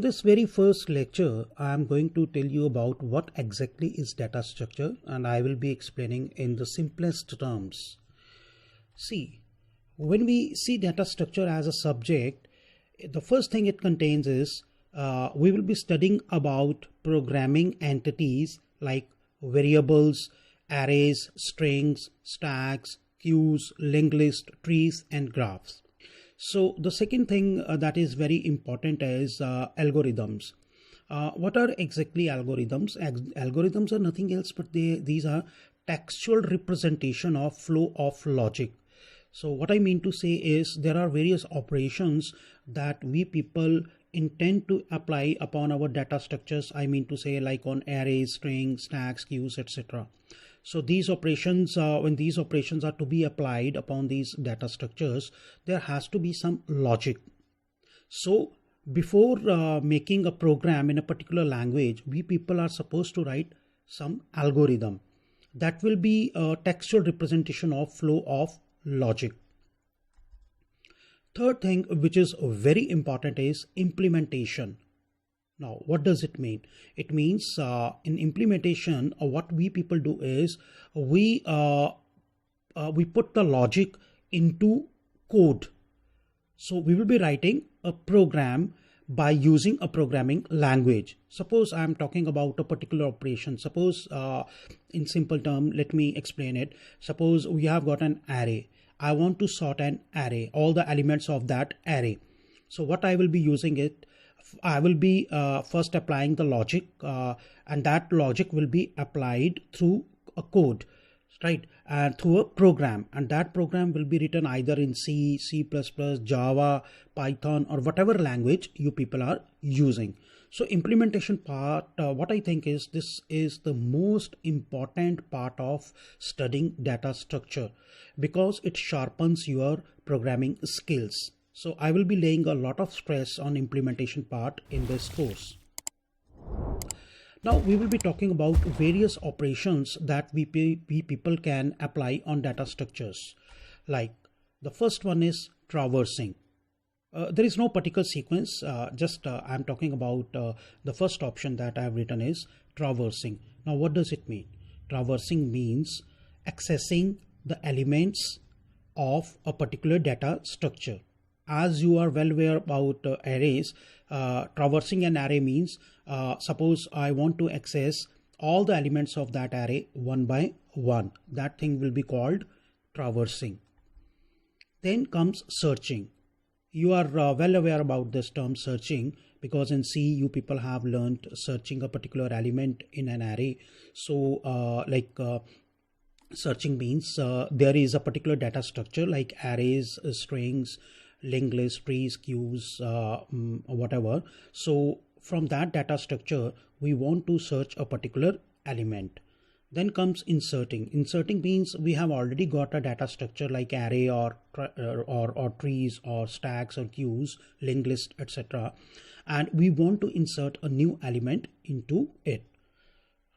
In this very first lecture, I am going to tell you about what exactly is data structure, and I will be explaining in the simplest terms. See, when we see data structure as a subject, the first thing it contains is we will be studying about programming entities like variables, arrays, strings, stacks, queues, linked list, trees, and graphs. So the second thing that is very important is algorithms. What are exactly algorithms? Algorithms are nothing else but these are textual representation of flow of logic. So what I mean to say is there are various operations that we people intend to apply upon our data structures. I mean to say like on arrays, strings, stacks, queues, etc. So these operations, when these operations are to be applied upon these data structures, there has to be some logic. So before making a program in a particular language, we people are supposed to write some algorithm that will be a textual representation of flow of logic. Third thing, which is very important, is implementation. Now, what does it mean? It means in implementation, what we people do is we put the logic into code. So we will be writing a program by using a programming language. Suppose I am talking about a particular operation. Suppose in simple term, let me explain it. Suppose we have got an array. I want to sort an array, all the elements of that array. So what I will be using it, I will be first applying the logic and that logic will be applied through a code, right? And through a program, and that program will be written either in C, C++, Java, Python, or whatever language you people are using. So implementation part, what I think is this is the most important part of studying data structure because it sharpens your programming skills. So I will be laying a lot of stress on implementation part in this course. Now we will be talking about various operations that we people can apply on data structures. Like the first one is traversing. There is no particular sequence, I'm talking about the first option that I have written is traversing. Now what does it mean? Traversing means accessing the elements of a particular data structure. As you are well aware about arrays, traversing an array means suppose I want to access all the elements of that array one by one. That thing will be called traversing. Then comes searching. You are well aware about this term searching because in C you people have learned searching a particular element in an array. So searching means there is a particular data structure like arrays, strings, linked list, trees, queues, whatever. So from that data structure, we want to search a particular element. Then comes inserting. Inserting means we have already got a data structure like array or trees or stacks or queues, linked list, etc. And we want to insert a new element into it,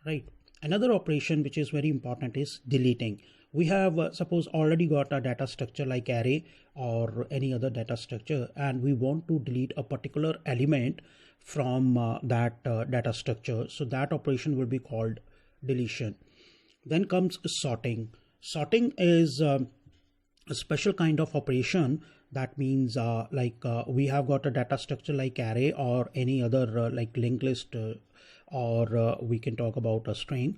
right? Another operation which is very important is deleting. We have suppose already got a data structure like array or any other data structure and we want to delete a particular element from that data structure. So that operation will be called deletion. Then comes sorting. Sorting is a special kind of operation. That means we have got a data structure like array or any other like linked list or we can talk about a string.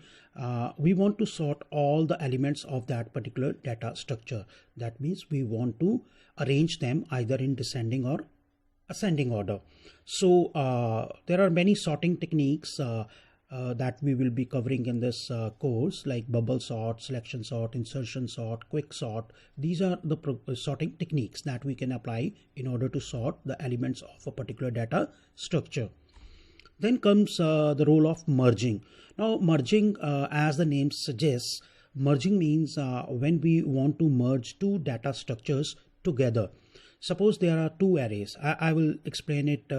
We want to sort all the elements of that particular data structure. That means we want to arrange them either in descending or ascending order. So there are many sorting techniques that we will be covering in this course, like bubble sort, selection sort, insertion sort, quick sort. These are the sorting techniques that we can apply in order to sort the elements of a particular data structure. Then comes the role of merging. Now merging, as the name suggests, merging means when we want to merge two data structures together. Suppose there are two arrays. I will explain it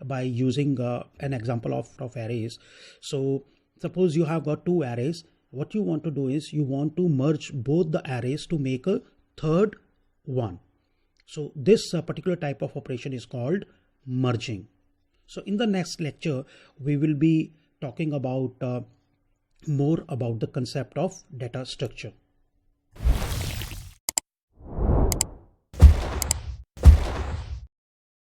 by using an example of arrays. So suppose you have got two arrays. What you want to do is you want to merge both the arrays to make a third one. So this particular type of operation is called merging. So in the next lecture, we will be talking about more about the concept of data structure.